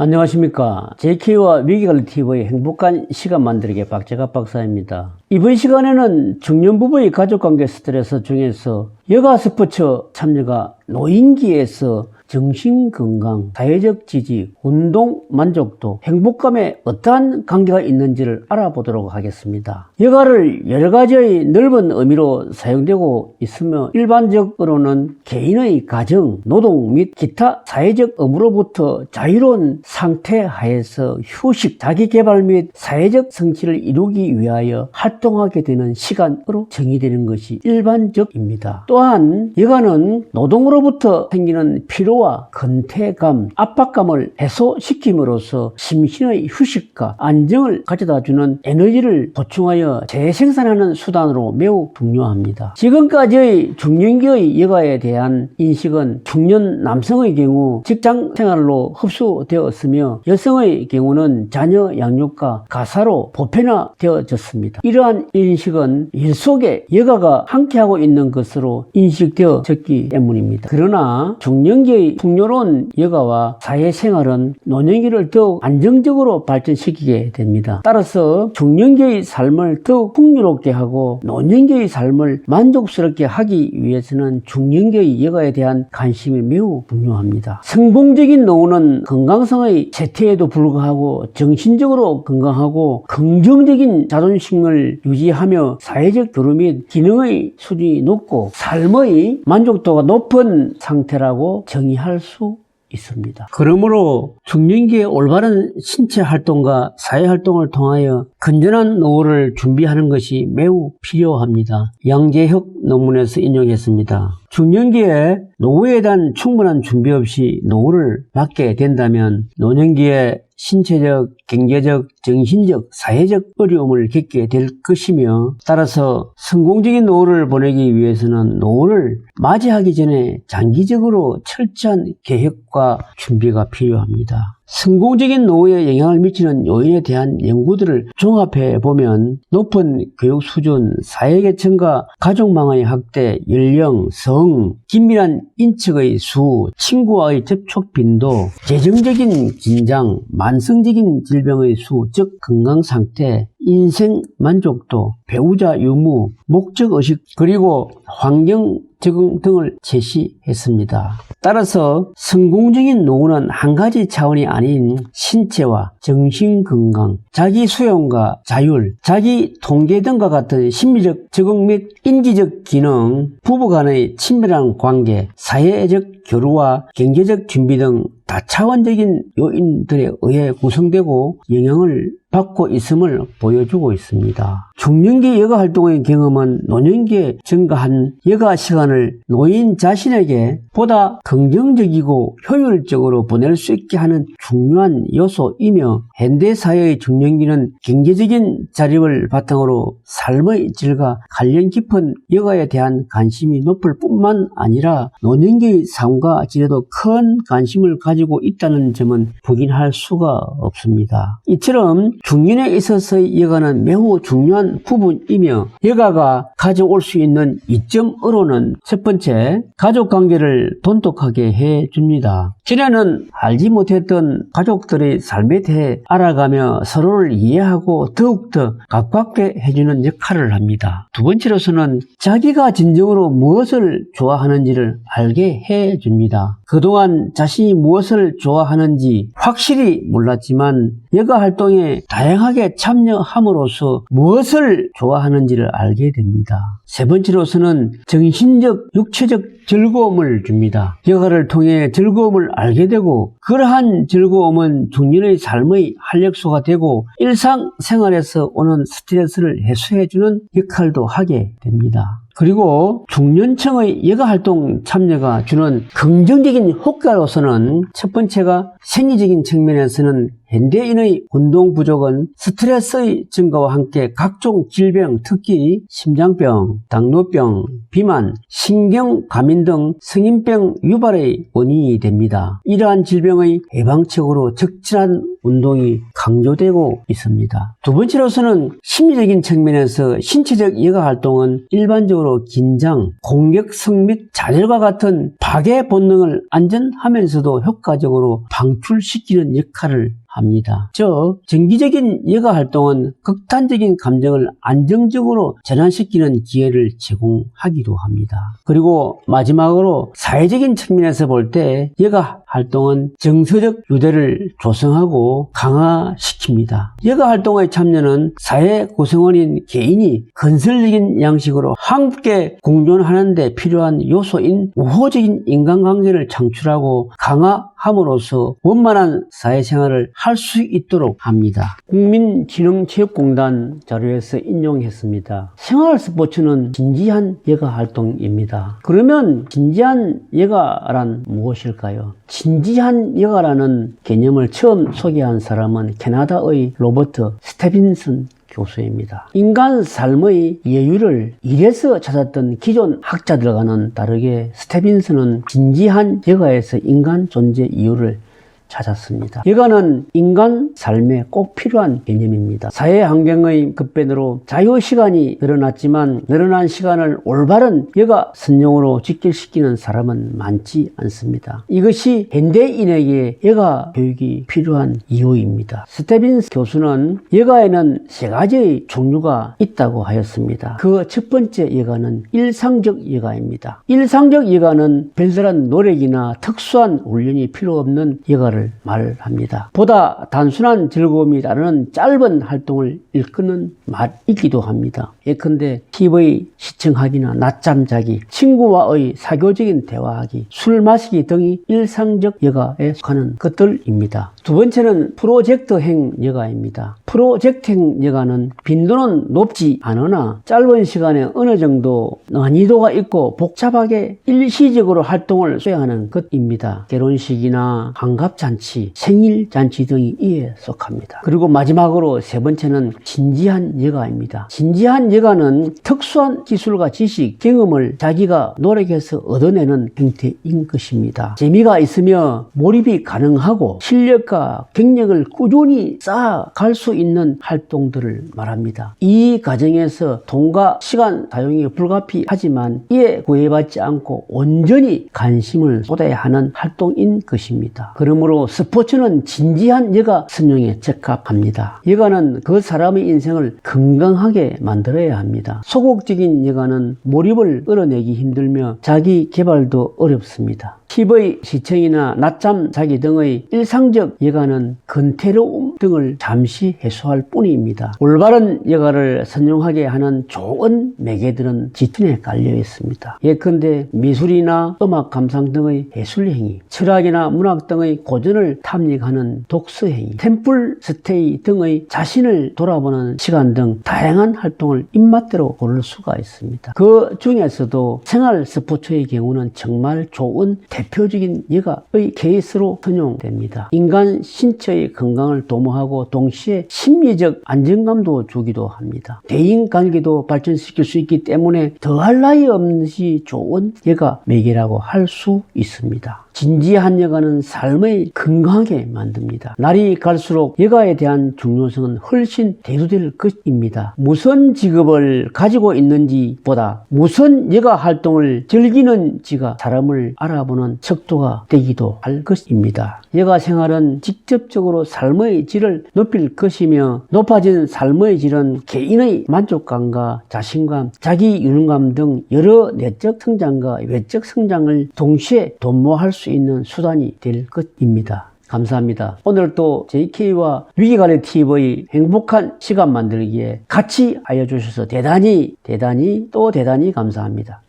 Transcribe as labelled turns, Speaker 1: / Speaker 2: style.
Speaker 1: 안녕하십니까. JK와 위기관리TV의 행복한 시간 만들기 박재갑 박사입니다. 이번 시간에는 중년부부의 가족관계 스트레스 중에서 여가 스포츠 참여가 노인기에서 정신건강, 사회적 지지, 운동 만족도, 행복감에 어떠한 관계가 있는지를 알아보도록 하겠습니다. 여가를 여러 가지의 넓은 의미로 사용되고 있으며 일반적으로는 개인의 가정, 노동 및 기타 사회적 업무로부터 자유로운 상태 하에서 휴식, 자기개발 및 사회적 성취를 이루기 위하여 활동하게 되는 시간으로 정의되는 것이 일반적입니다. 또한 여가는 노동으로부터 생기는 피로와 근태감, 압박감을 해소시킴으로써 심신의 휴식과 안정을 가져다주는 에너지를 보충하여 재생산하는 수단으로 매우 중요합니다. 지금까지의 중년기의 여가에 대한 인식은 중년 남성의 경우 직장생활로 흡수되었으며 여성의 경우는 자녀 양육과 가사로 보편화되어졌습니다. 이러한 인식은 일 속에 여가가 함께하고 있는 것으로 인식되어졌기 때문입니다. 그러나 중년기의 풍요로운 여가와 사회생활은 노년기를 더욱 안정적으로 발전시키게 됩니다. 따라서 중년기의 삶을 더욱 풍요롭게 하고 노년기의 삶을 만족스럽게 하기 위해서는 중년기의 여가에 대한 관심이 매우 중요합니다. 성공적인 노후는 건강성의 쇠퇴에도 불구하고 정신적으로 건강하고 긍정적인 자존심을 유지하며 사회적 교류 및 기능의 수준이 높고 삶의 만족도가 높은 상태라고 정의할 수 있습니다. 그러므로 중년기의 올바른 신체 활동과 사회 활동을 통하여 건전한 노후를 준비하는 것이 매우 필요합니다. 양재혁 논문에서 인용했습니다. 중년기에 노후에 대한 충분한 준비 없이 노후를 맞게 된다면 노년기에 신체적, 경제적, 정신적, 사회적 어려움을 겪게 될 것이며 따라서 성공적인 노후를 보내기 위해서는 노후를 맞이하기 전에 장기적으로 철저한 계획과 준비가 필요합니다. 성공적인 노후에 영향을 미치는 요인에 대한 연구들을 종합해 보면 높은 교육 수준, 사회계층과 가족망의 확대, 연령, 성, 긴밀한 인척의 수, 친구와의 접촉 빈도, 재정적인 긴장, 만성적인 질병의 수, 즉 건강상태, 인생 만족도, 배우자 유무, 목적의식, 그리고 환경 적응 등을 제시했습니다. 따라서 성공적인 노후는 한 가지 차원이 아닌 신체와 정신 건강, 자기 수용과 자율, 자기 통계 등과 같은 심리적 적응 및 인지적 기능, 부부 간의 친밀한 관계, 사회적 교류와 경제적 준비 등 다차원적인 요인들에 의해 구성되고 영향을 받고 있음을 보여주고 있습니다. 중년기 여가 활동의 경험은 노년기에 증가한 여가 시간을 노인 자신에게 보다 긍정적이고 효율적으로 보낼 수 있게 하는 중요한 요소이며 현대사회의 중년기는 경제적인 자립을 바탕으로 삶의 질과 관련 깊은 여가에 대한 관심이 높을 뿐만 아니라 노년기의 삶과 질에도 큰 관심을 가지고 있다는 점은 부인할 수가 없습니다. 이처럼 중년에 있어서의 여가는 매우 중요한 부분이며 여가가 가져올 수 있는 이점으로는 첫 번째, 가족관계를 돈독하게 해줍니다. 전에는 알지 못했던 가족들의 삶에 대해 알아가며 서로를 이해하고 더욱더 가깝게 해주는 역할을 합니다. 두 번째로서는 자기가 진정으로 무엇을 좋아하는지를 알게 해줍니다. 그동안 자신이 무엇을 좋아하는지 확실히 몰랐지만 여가 활동에 다양하게 참여함으로써 무엇을 좋아하는지를 알게 됩니다. 세 번째로서는 정신적, 육체적 즐거움을 줍니다. 여가를 통해 즐거움을 알게 되고 그러한 즐거움은 중년의 삶의 활력소가 되고 일상생활에서 오는 스트레스를 해소해주는 역할도 하게 됩니다. 그리고 중년층의 여가활동 참여가 주는 긍정적인 효과로서는 첫 번째가 생리적인 측면에서는 현대인의 운동 부족은 스트레스의 증가와 함께 각종 질병, 특히 심장병, 당뇨병, 비만, 신경과민 등 성인병 유발의 원인이 됩니다. 이러한 질병의 예방책으로 적절한 운동이 강조되고 있습니다. 두 번째로서는 심리적인 측면에서 신체적 여가 활동은 일반적으로 상대적으로 긴장, 공격성 및 잔혈과 같은 파괴 본능을 안전하면서도 효과적으로 방출시키는 역할을 합니다. 즉, 정기적인 여가 활동은 극단적인 감정을 안정적으로 전환시키는 기회를 제공하기도 합니다. 그리고 마지막으로 사회적인 측면에서 볼 때 여가 활동은 정서적 유대를 조성하고 강화시킵니다. 여가 활동의 참여는 사회 구성원인 개인이 건설적인 양식으로 함께 공존하는 데 필요한 요소인 우호적인 인간관계를 창출하고 강화함으로써 원만한 사회생활을 할 수 있도록 합니다. 국민진흥체육공단 자료에서 인용했습니다. 생활스포츠는 진지한 여가 활동입니다. 그러면 진지한 여가란 무엇일까요? 진지한 여가라는 개념을 처음 소개한 사람은 캐나다의 로버트 스테빈슨 교수입니다. 인간 삶의 예유를 일에서 찾았던 기존 학자들과는 다르게 스테빈슨은 진지한 여가에서 인간 존재 이유를 찾았습니다. 여가는 인간 삶에 꼭 필요한 개념입니다. 사회 환경의 급변으로 자유시간이 늘어났지만 늘어난 시간을 올바른 여가 선용으로 직결시키는 사람은 많지 않습니다. 이것이 현대인에게 여가 교육이 필요한 이유입니다. 스테빈스 교수는 여가에는 세 가지의 종류가 있다고 하였습니다. 그 첫 번째 여가는 일상적 여가입니다. 일상적 여가는 별다른 노력이나 특수한 훈련이 필요 없는 여가를 말합니다. 보다 단순한 즐거움이 따르는 짧은 활동을 일컫는 말이기도 합니다. 예컨대 TV 시청하기나 낮잠 자기, 친구와의 사교적인 대화하기, 술 마시기 등이 일상적 여가에 속하는 것들입니다. 두 번째는 프로젝트형 여가입니다. 프로젝트형 여가는 빈도는 높지 않으나 짧은 시간에 어느 정도 난이도가 있고 복잡하게 일시적으로 활동을 수행하는 것입니다. 결혼식이나 환갑잔치, 생일잔치 등이 이에 속합니다. 그리고 마지막으로 세 번째는 진지한 여가입니다. 진지한 여가는 특수한 기술과 지식, 경험을 자기가 노력해서 얻어내는 형태인 것입니다. 재미가 있으며 몰입이 가능하고 실력과 경력을 꾸준히 쌓아갈 수 있는 활동들을 말합니다. 이 과정에서 돈과 시간 사용이 불가피하지만 이에 구애받지 않고 온전히 관심을 쏟아야 하는 활동인 것입니다. 그러므로 스포츠는 진지한 여가 선용에 적합합니다. 여가는 그 사람의 인생을 건강하게 만들어야 합니다. 소극적인 여가는 몰입을 끌어내기 힘들며 자기 개발도 어렵습니다. TV 시청이나 낮잠 자기 등의 일상적 여가는 근태로움 등을 잠시 해소할 뿐입니다. 올바른 여가를 선용하게 하는 좋은 매개들은 지천에 깔려 있습니다. 예컨대 미술이나 음악 감상 등의 예술행위, 철학이나 문학 등의 고전을 탐닉하는 독서행위, 템플 스테이 등의 자신을 돌아보는 시간 등 다양한 활동을 입맛대로 고를 수가 있습니다. 그 중에서도 생활 스포츠의 경우는 정말 좋은 대표적인 여가의 케이스로 선용됩니다. 인간 신체의 건강을 도모하고 동시에 심리적 안정감도 주기도 합니다. 대인관계도 발전시킬 수 있기 때문에 더할 나위 없이 좋은 여가 매개라고 할 수 있습니다. 진지한 여가는 삶을 건강하게 만듭니다. 날이 갈수록 여가에 대한 중요성은 훨씬 대두될 것입니다. 무슨 직업을 가지고 있는지보다 무슨 여가 활동을 즐기는지가 사람을 알아보는 척도가 되기도 할 것입니다. 여가 생활은 직접적으로 삶의 질을 높일 것이며 높아진 삶의 질은 개인의 만족감과 자신감, 자기 유능감 등 여러 내적 성장과 외적 성장을 동시에 도모할 수 있는 수단이 될 것입니다. 감사합니다. 오늘도 JK와 위기관리TV의 행복한 시간 만들기에 같이 알려주셔서 대단히 감사합니다.